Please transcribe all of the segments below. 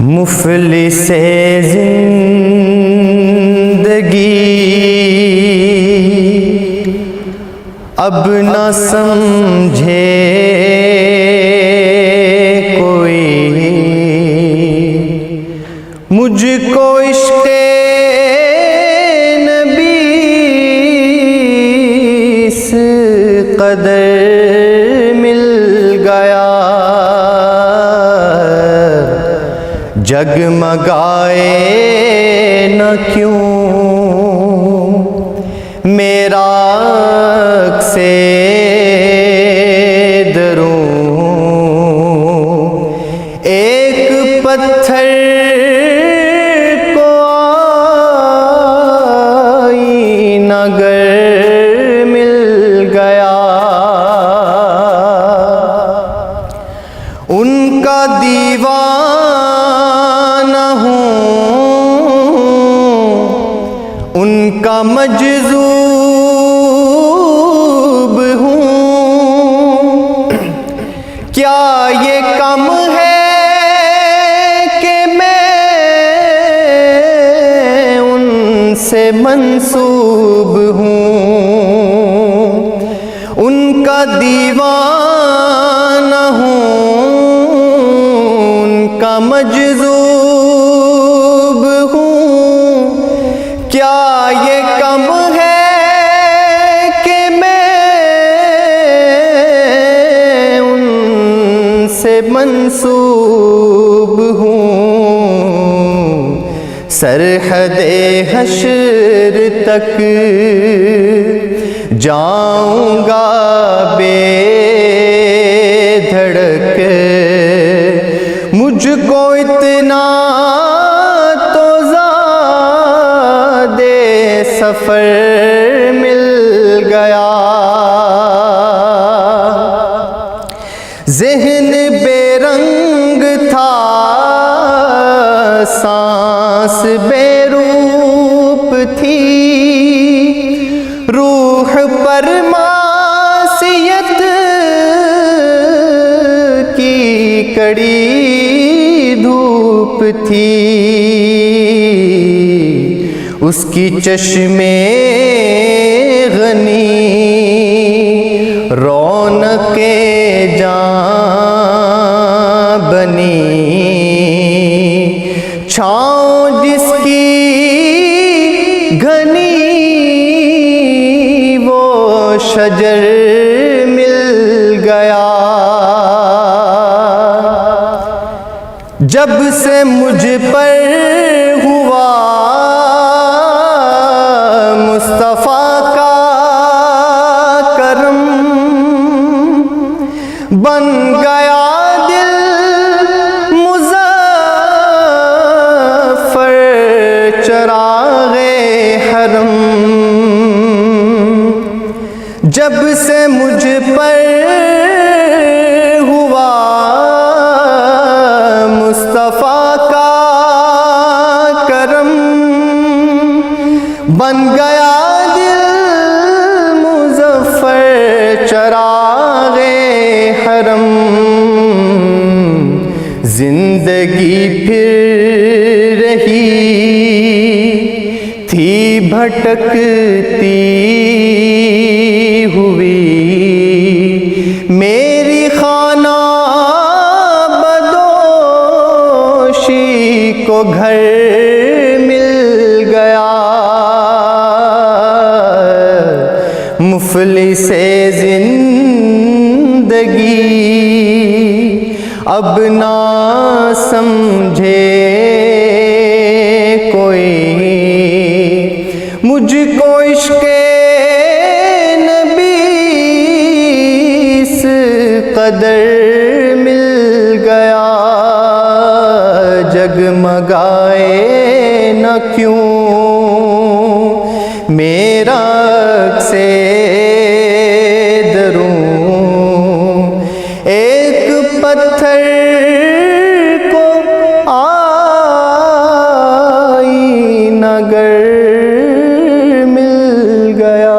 मुफलिसे जिंदगी अब न समझे कोई, मुझको इश्क़े नबी इस कदर मिल गया, जगमगाए न क्यों मेरा से दरूं, एक पत्थर को आईना गर मिल गया, उनका दीवाना हूँ, उनका मजज़ूब हूँ। क्या ये कम है कि मैं उनसे मंसूब हूँ, उनका दीवाना हूँ, उनका मजज़ूब हूँ। क्या ये कम है कि मैं उनसे मंसूब हूँ, सरहदे हश्र तक जाऊँगा बेधड़क, मुझको इतना तो ज़ादे सफ़र मिल गया, ज़हन बेरंग था, सांस बेरूप थी, रूह पर मासियत की कड़ी धूप थी, उसकी चश्मे गनी रौनके जां बनी, छाँव जिसकी घनी वो शजर मिल गया, जब से मुझ पर हुआ मुस्तफ़ा का करम, बन गया दिल मुज़फ़्फ़र चराग़े हरम, जब से मुझ पर हुआ मुस्तफ़ा का करम, बन गया दिल मुज़फ़्फ़र चराग़े हरम, जिंदगी फिर रही थी भटकती हुई, मेरी खाना बदोशी को घर मिल गया, मुफलिसे जिंदगी अब ना समझे कोई, मुझको इश्क़े नबी इस कदर मिल गया, जगमगाए न क्यों मेरा से दरूं, एक पत्थर को आईना गर मिल गया।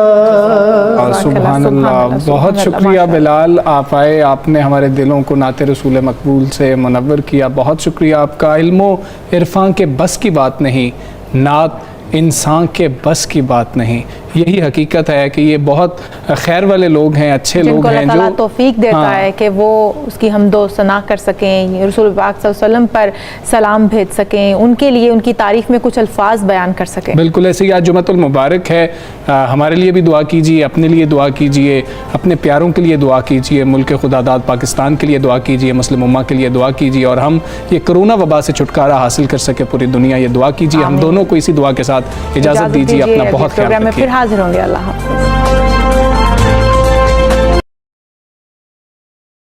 सुभान सुभान अल्लाह, बहुत शुक्रिया बिलाल, आप आए, आपने हमारे दिलों को नाते रसूल मकबूल से मुनव्वर किया। बहुत शुक्रिया आपका। इल्मो इरफान के बस की बात नहीं, नात इंसान के बस की बात नहीं। यही हकीकत है कि ये बहुत खैर वाले लोग हैं, अच्छे लोग हैं, जो तौफीक देता है कि वो उसकी हमदो सना कर सकें, रसूल पाक सल्लल्लाहु अलैहि वसल्लम पर सलाम भेज सकें, उनके लिए उनकी तारीफ़ में कुछ अल्फाज बयान कर सकें। बिल्कुल ऐसे ही आज जुमअतुल मुबारक है। हमारे लिए भी दुआ कीजिए, अपने लिए दुआ कीजिए, अपने प्यारों के लिए दुआ कीजिए, मुल्क खुदादाद पाकिस्तान के लिए दुआ कीजिए, मुस्लिम उम्मा के लिए दुआ कीजिए, और हम ये कोरोना वबा से छुटकारा हासिल कर सके पूरी दुनिया, ये दुआ कीजिए। हम दोनों को इसी दुआ के साथ इजाज़त दीजिए। अपना बहुत ख्याल रखिए। फिर हाजिर होंगे। अल्लाह हाफ़िज़।